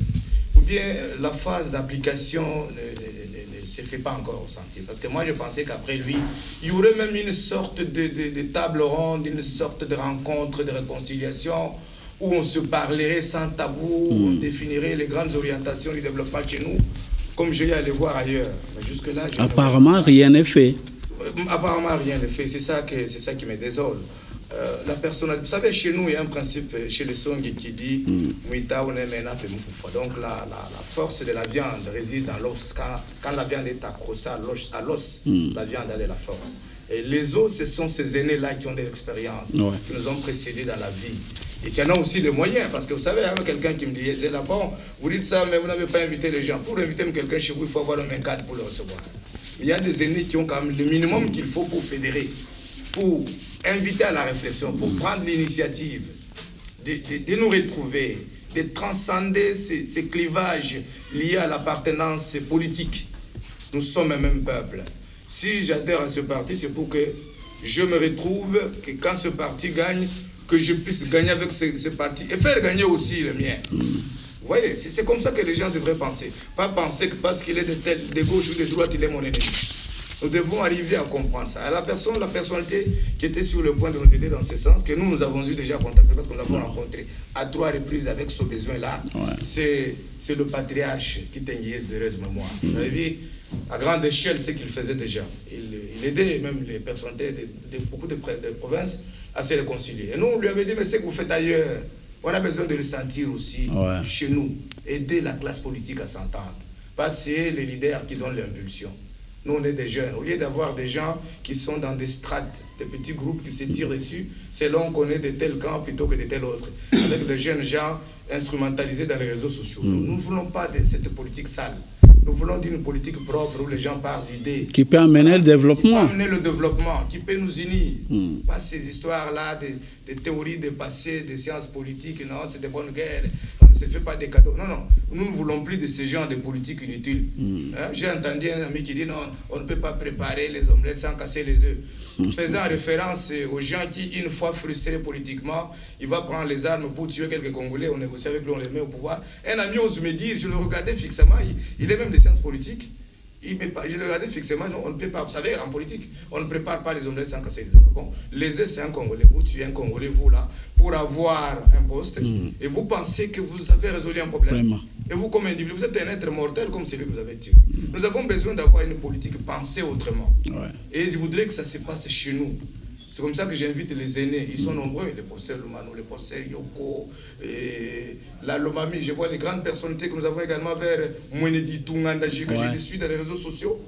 ou bien la phase d'application ne se fait pas encore ressentir. Parce que moi je pensais qu'après lui, il y aurait même une sorte de table ronde, une sorte de rencontre, de réconciliation, où on se parlerait sans tabou, on définirait les grandes orientations du développement chez nous, comme je vais aller voir ailleurs. Mais jusque-là, apparemment, rien n'est fait. Apparemment, rien n'est fait. C'est ça qui me désole. La personnalité. Vous savez, chez nous, il y a un principe chez les Songi qui dit donc la force de la viande réside dans l'os. Quand la viande est accrochée à l'os, la viande a de la force. Et les os, ce sont ces aînés-là qui ont de l'expérience, qui nous ont précédés dans la vie. Et qui en ont aussi les moyens. Parce que vous savez, il y a quelqu'un qui me disait là, bon, vous dites ça, mais vous n'avez pas invité les gens. Pour inviter quelqu'un chez vous, il faut avoir un cadre pour le recevoir. Il y a des aînés qui ont quand même le minimum qu'il faut pour fédérer, pour inviter à la réflexion, pour prendre l'initiative de nous retrouver, de transcender ces clivages liés à l'appartenance politique. Nous sommes un même peuple. Si j'adhère à ce parti, c'est pour que je me retrouve, que quand ce parti gagne, que je puisse gagner avec ce parti et faire gagner aussi le mien. Vous voyez, c'est comme ça que les gens devraient penser. Pas penser que parce qu'il est de gauche ou de droite, il est mon ennemi. Nous devons arriver à comprendre ça. La personnalité qui était sur le point de nous aider dans ce sens, que nous avons eu déjà contacté, parce qu'on l'avons rencontré à 3 reprises avec ce besoin-là, c'est le patriarche qui t'enguise de heureuse mémoire. Vous avez vu, à grande échelle, ce qu'il faisait déjà. Il aidait même les personnalités de beaucoup de provinces à se réconcilier. Et nous, on lui avait dit, mais ce que vous faites ailleurs, on a besoin de le sentir aussi chez nous. Aider la classe politique à s'entendre. Parce que c'est les leaders qui donnent l'impulsion. Nous, on est des jeunes. Au lieu d'avoir des gens qui sont dans des strates, des petits groupes qui se tirent dessus, c'est là qu'on est de tel camp plutôt que de tel autre. Avec les jeunes gens instrumentalisés dans les réseaux sociaux. Nous ne voulons pas de cette politique sale. Nous voulons d'une politique propre où les gens parlent d'idées. Qui peut amener le développement. Qui peut amener le développement, qui peut nous unir. Pas ces histoires-là de théories dépassées, de sciences politiques. Non, c'est des bonnes guerres. On ne se fait pas des cadeaux. Non, non. Nous ne voulons plus de ce genre de politique inutile. J'ai entendu un ami qui dit non, on ne peut pas préparer les omelettes sans casser les œufs. Faisant référence aux gens qui, une fois frustrés politiquement, il va prendre les armes pour tuer quelques Congolais, on négocie avec lui, on les met au pouvoir. Un ami ose me dire, je le regardais fixement, il est même des sciences politiques, je le regardais fixement, non, on ne peut pas, vous savez, en politique, on ne prépare pas les omelettes sans casser les œufs. Bon, les œufs, c'est un Congolais, vous tuez un Congolais, vous là, pour avoir un poste, et vous pensez que vous avez résolu un problème. Vraiment. Et vous, comme individu, vous êtes un être mortel comme celui que vous avez tué. Nous avons besoin d'avoir une politique pensée autrement. Et je voudrais que ça se passe chez nous. C'est comme ça que j'invite les aînés. Ils sont nombreux, les professeurs Lumano, les professeurs Yoko, la Lomami. Je vois les grandes personnalités que nous avons également vers Mwenedi Tungandaji, que je suis dans les réseaux sociaux.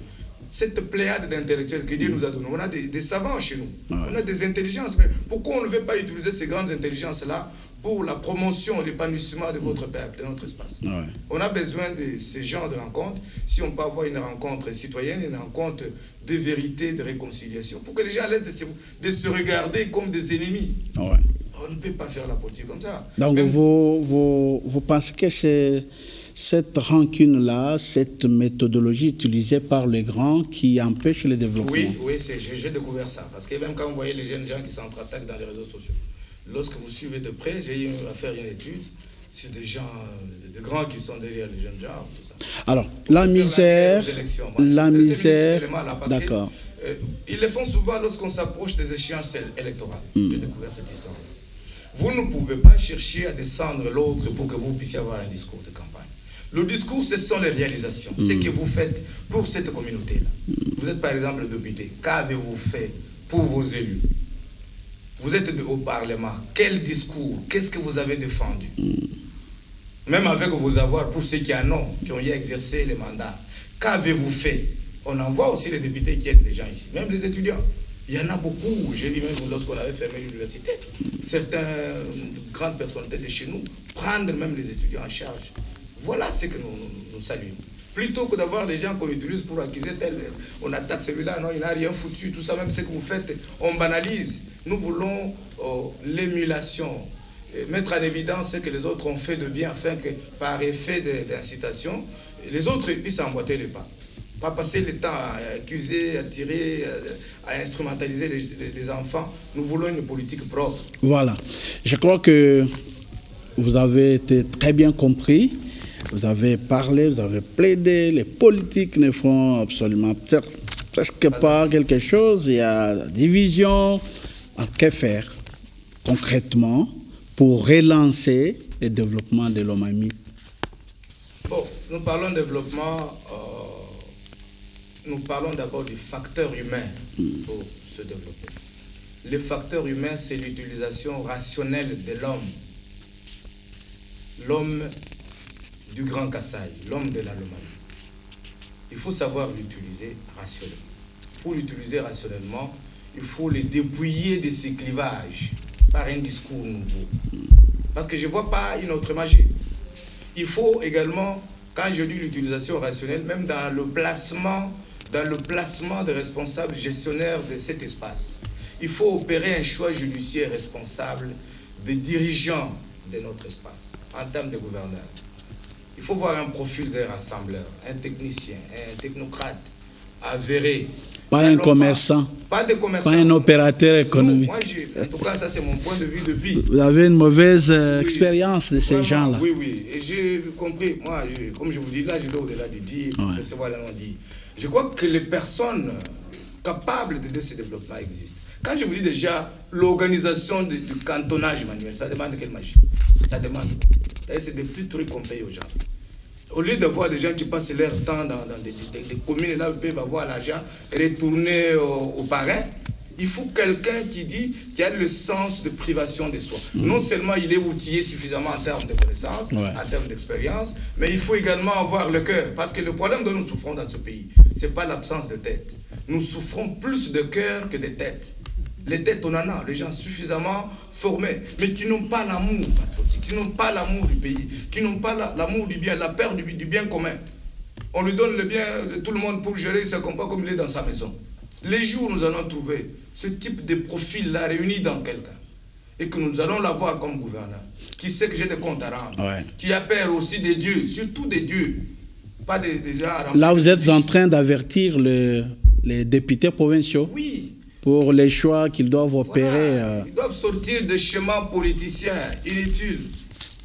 Cette pléiade d'intellectuels que Dieu nous a donné. On a des savants chez nous. On a des intelligences. Mais pourquoi on ne veut pas utiliser ces grandes intelligences-là pour la promotion et l'épanouissement de votre peuple, de notre espace. Ouais. On a besoin de ce genre de rencontres, si on peut avoir une rencontre citoyenne, une rencontre de vérité, de réconciliation, pour que les gens laissent de se regarder comme des ennemis. Ouais. On ne peut pas faire la politique comme ça. Donc Même vous pensez que c'est cette rancune-là, cette méthodologie utilisée par les grands qui empêche le développement? Oui, j'ai découvert ça. Parce que même quand vous voyez les jeunes gens qui s'entre-attaquent dans les réseaux sociaux, lorsque vous suivez de près, j'ai eu à faire une étude, c'est des gens, de grands qui sont derrière les jeunes gens, tout ça. Alors, la misère, d'accord. Ils le font souvent lorsqu'on s'approche des échéances électorales. J'ai découvert cette histoire. Vous ne pouvez pas chercher à descendre l'autre pour que vous puissiez avoir un discours de campagne. Le discours, ce sont les réalisations, ce que vous faites pour cette communauté-là. Vous êtes par exemple député, qu'avez-vous fait pour vos élus? Vous êtes au Parlement, quel discours, qu'est-ce que vous avez défendu? Même avec vos avoirs, pour ceux qui en ont, qui ont eu exercé les mandats, qu'avez-vous fait? On en voit aussi les députés qui aident les gens ici, même les étudiants. Il y en a beaucoup, j'ai vu même lorsqu'on avait fermé l'université, certaines grandes personnalités de chez nous prendre même les étudiants en charge. Voilà ce que nous saluons. Plutôt que d'avoir des gens qu'on utilise pour accuser tel, on attaque celui-là, non, il n'a rien foutu, tout ça, même ce que vous faites, on banalise. Nous voulons l'émulation, mettre en évidence ce que les autres ont fait de bien, afin que par effet d'incitation, les autres puissent emboîter les pas. Pas passer le temps à accuser, à tirer, à instrumentaliser les enfants. Nous voulons une politique propre. Voilà. Je crois que vous avez été très bien compris. Vous avez parlé, vous avez plaidé. Les politiques ne font absolument presque pas quelque chose. Il y a division. Alors, que faire concrètement pour relancer le développement de Lomami? Bon, nous parlons de développement. Nous parlons d'abord du facteur humain pour se développer. Le facteur humain, c'est l'utilisation rationnelle de l'homme. L'homme du Grand Kasaï, l'homme de la Lomami. Il faut savoir l'utiliser rationnellement. Pour l'utiliser rationnellement, il faut le dépouiller de ses clivages par un discours nouveau. Parce que je ne vois pas une autre magie. Il faut également, quand je dis l'utilisation rationnelle, même dans le placement des responsables gestionnaires de cet espace. Il faut opérer un choix judiciaire responsable des dirigeants de notre espace, en termes de gouverneurs. Il faut voir un profil d'un rassembleur, un technicien, un technocrate avéré. Pas un commerçant. Pas de commerçant. Pas un opérateur économique. Moi, en tout cas, ça c'est mon point de vue depuis. Vous avez une mauvaise expérience de ces gens-là. Oui, oui. Et j'ai compris, moi, comme je vous dis, là, je vais au-delà du dire, recevoir le non-dit. Je crois que les personnes capables de ce développement existent. Quand je vous dis déjà l'organisation du cantonnage manuel, ça demande quelle magie? Ça demande. C'est des petits trucs qu'on paye aux gens. Au lieu d'avoir des gens qui passent leur temps dans des communes là où ils peuvent avoir l'argent, retourner aux parrains, il faut quelqu'un qui a le sens de privation de soi. Non seulement il est outillé suffisamment en termes de connaissances, en termes d'expérience, mais il faut également avoir le cœur. Parce que le problème dont nous souffrons dans ce pays, ce n'est pas l'absence de tête. Nous souffrons plus de cœur que de tête. Les têtes, on en a, les gens suffisamment formés, mais qui n'ont pas l'amour patriotique, qui n'ont pas l'amour du pays, qui n'ont pas l'amour du bien, la peur du bien commun. On lui donne le bien de tout le monde pour gérer ses combats comme il est dans sa maison. Les jours où nous allons trouver ce type de profil-là réuni dans quelqu'un, et que nous allons l'avoir comme gouverneur, qui sait que j'ai des comptes à rendre, qui a peur aussi des dieux, surtout des dieux, pas des gens à rendre. Là, vous êtes en train d'avertir les députés provinciaux. Oui. Pour les choix qu'ils doivent opérer. Voilà. Ils doivent sortir des schémas politiciens inutiles.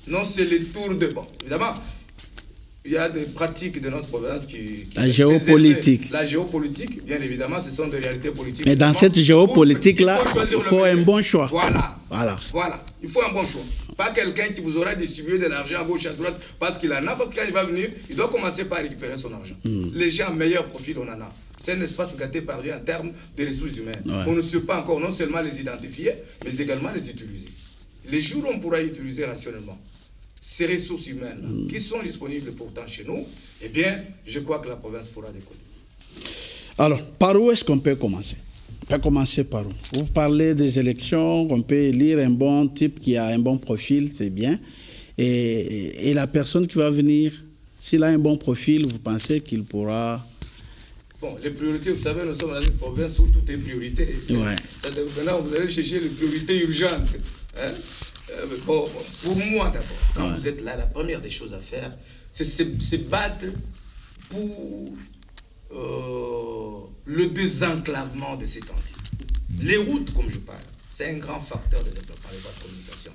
Non, c'est le tour de... Bon, évidemment, il y a des pratiques de notre province qui... La géopolitique. La géopolitique, bien évidemment, ce sont des réalités politiques. Mais dans cette géopolitique-là, il faut un bon choix. Voilà. Il faut un bon choix. Pas quelqu'un qui vous aura distribué de l'argent à gauche, à droite, parce qu'il en a, parce que quand il va venir, il doit commencer par récupérer son argent. Les gens, meilleurs profils, on en a. C'est un espace gâté par lui en termes de ressources humaines. On ne sait pas encore non seulement les identifier, mais également les utiliser. Les jours où on pourra utiliser rationnellement ces ressources humaines qui sont disponibles pourtant chez nous, eh bien, je crois que la province pourra décoller. Alors, par où est-ce qu'on peut commencer? peut commencer par où? Vous parlez des élections, on peut élire un bon type qui a un bon profil, c'est bien. Et la personne qui va venir, s'il a un bon profil, vous pensez qu'il pourra... Bon, les priorités, vous savez, nous sommes dans une province où tout est priorité. Ouais. Maintenant, vous allez chercher les priorités urgentes. Hein? Bon, pour moi d'abord, quand vous êtes là, la première des choses à faire, c'est se battre pour le désenclavement de cette entité. Les routes, comme je parle, c'est un grand facteur de développement des voies de communication.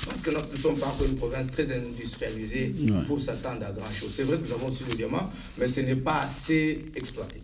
Parce que nous sommes pas encore une province très industrialisée pour s'attendre à grand chose. C'est vrai que nous avons aussi le diamant, mais ce n'est pas assez exploité.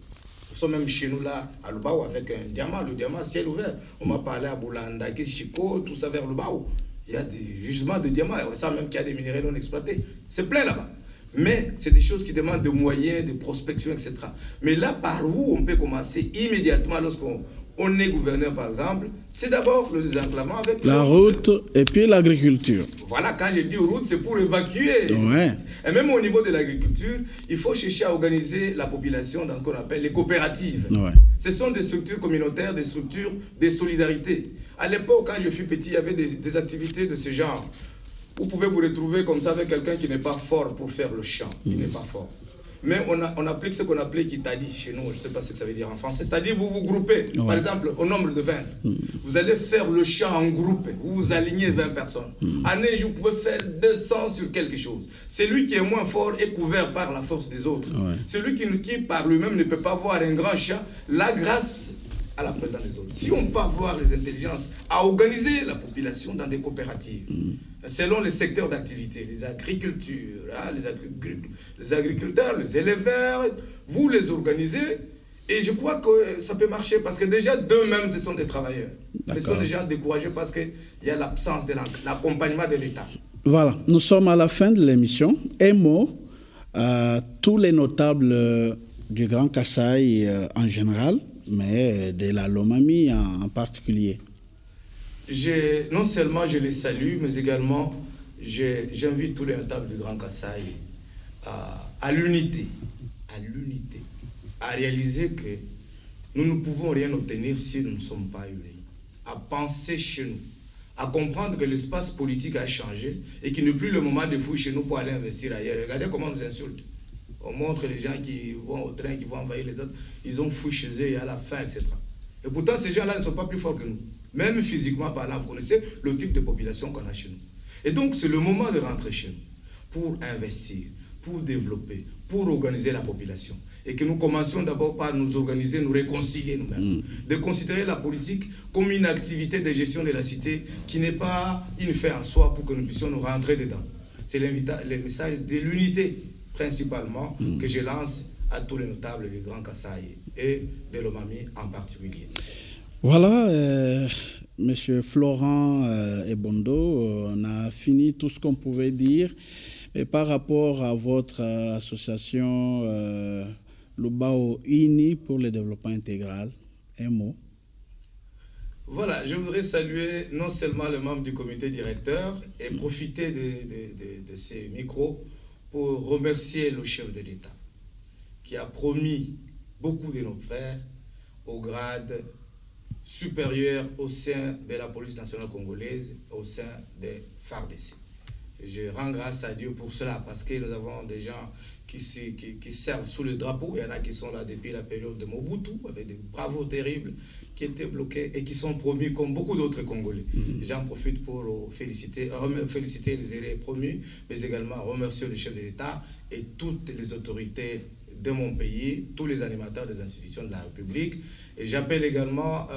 Nous sommes même chez nous là, à Lubao, avec un diamant, le diamant ciel ouvert. On m'a parlé à Boulanda, Kishiko, tout ça vers Lubao. Il y a des jugements de diamants, on sent même qu'il y a des minéraux non exploités. C'est plein là-bas. Mais c'est des choses qui demandent de moyens, de prospection, etc. Mais là, par où on peut commencer immédiatement lorsqu'on est gouverneur, par exemple, c'est d'abord le désenclavement avec la route et puis l'agriculture. Voilà, quand je dis route, c'est pour évacuer. Ouais. Et même au niveau de l'agriculture, il faut chercher à organiser la population dans ce qu'on appelle les coopératives. Ouais. Ce sont des structures communautaires, des structures de solidarité. À l'époque, quand je fus petit, il y avait des activités de ce genre. Vous pouvez vous retrouver comme ça avec quelqu'un qui n'est pas fort pour faire le champ. Il n'est pas fort. Mais on applique ce qu'on appelait kitadi chez nous, je ne sais pas ce que ça veut dire en français. C'est-à-dire vous vous groupez, par exemple, au nombre de 20. Vous allez faire le champ en groupe, vous vous alignez 20 personnes. En neige, vous pouvez faire 200 sur quelque chose. Celui qui est moins fort est couvert par la force des autres. Celui qui par lui-même ne peut pas voir un grand champ, là, grâce à la présence des autres. Si on peut avoir les intelligences à organiser la population dans des coopératives, selon les secteurs d'activité, les agricultures, hein, les agriculteurs, les éleveurs, vous les organisez, et je crois que ça peut marcher parce que déjà d'eux-mêmes, ce sont des travailleurs. Ils sont déjà découragés parce qu'il y a l'absence de l'accompagnement de l'État. Voilà, nous sommes à la fin de l'émission. Un mot à tous les notables du Grand Kasaï en général, mais de la Lomami en particulier. Non seulement je les salue, mais également j'invite tous les notables du Grand Kasaï à l'unité, à réaliser que nous ne pouvons rien obtenir si nous ne sommes pas unis, à penser chez nous, à comprendre que l'espace politique a changé et qu'il n'est plus le moment de fouiller chez nous pour aller investir ailleurs. Regardez comment on nous insulte. On montre les gens qui vont au train, qui vont envahir les autres, ils ont fouillé chez eux, il y a la faim, etc. Et pourtant, ces gens-là ne sont pas plus forts que nous. Même physiquement parlant, vous connaissez le type de population qu'on a chez nous. Et donc, c'est le moment de rentrer chez nous pour investir, pour développer, pour organiser la population. Et que nous commencions d'abord par nous organiser, nous réconcilier nous-mêmes. De considérer la politique comme une activité de gestion de la cité qui n'est pas une fin en soi pour que nous puissions nous rentrer dedans. C'est le message de l'unité, principalement, que je lance à tous les notables du Grand Kasaï et de l'Omami en particulier. Voilà, Monsieur Florent Ebondo, on a fini tout ce qu'on pouvait dire. Et par rapport à votre association Lubao Uni pour le développement intégral, un mot. Voilà, je voudrais saluer non seulement les membres du comité directeur et profiter de ces micros pour remercier le chef de l'État qui a promis beaucoup de nos frères au grade supérieur au sein de la police nationale congolaise, au sein des FARDC. Je rends grâce à Dieu pour cela, parce que nous avons des gens qui servent sous le drapeau. Il y en a qui sont là depuis la période de Mobutu, avec des bravos terribles, qui étaient bloqués et qui sont promus comme beaucoup d'autres Congolais. J'en profite pour féliciter les élèves promus, mais également remercier le chef de l'État et toutes les autorités de mon pays, tous les animateurs des institutions de la République. Et j'appelle également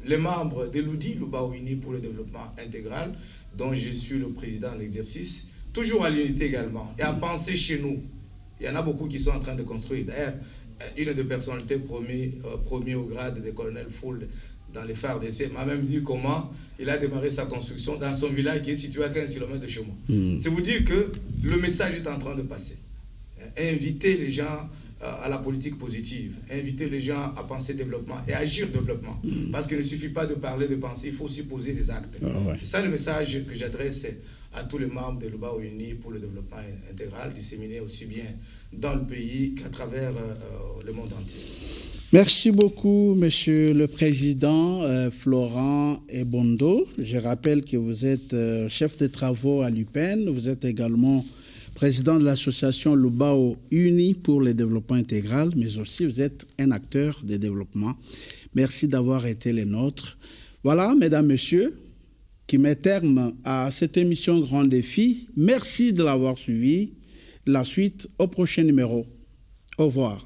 les membres de l'UDI, Lubao Uni pour le développement intégral, dont je suis le président en exercice, toujours à l'unité également, et à penser chez nous. Il y en a beaucoup qui sont en train de construire. D'ailleurs, une des personnalités promues au grade de colonel Fould dans les FARDC m'a même dit comment il a démarré sa construction dans son village qui est situé à 15 km de chez moi. C'est vous dire que le message est en train de passer. Inviter les gens à la politique positive, inviter les gens à penser développement et agir développement. Parce qu'il ne suffit pas de parler, de penser, il faut aussi poser des actes. C'est ça le message que j'adresse à tous les membres de Lubao Uni pour le développement intégral, disséminé aussi bien dans le pays qu'à travers le monde entier. Merci beaucoup, Monsieur le Président Florent Ebondo. Je rappelle que vous êtes chef de travaux à l'UPEN. Vous êtes également président de l'association Lubao Uni pour le développement intégral, mais aussi vous êtes un acteur de développement. Merci d'avoir été les nôtres. Voilà, mesdames, messieurs, qui met terme à cette émission Grand Défi. Merci de l'avoir suivi. La suite au prochain numéro. Au revoir.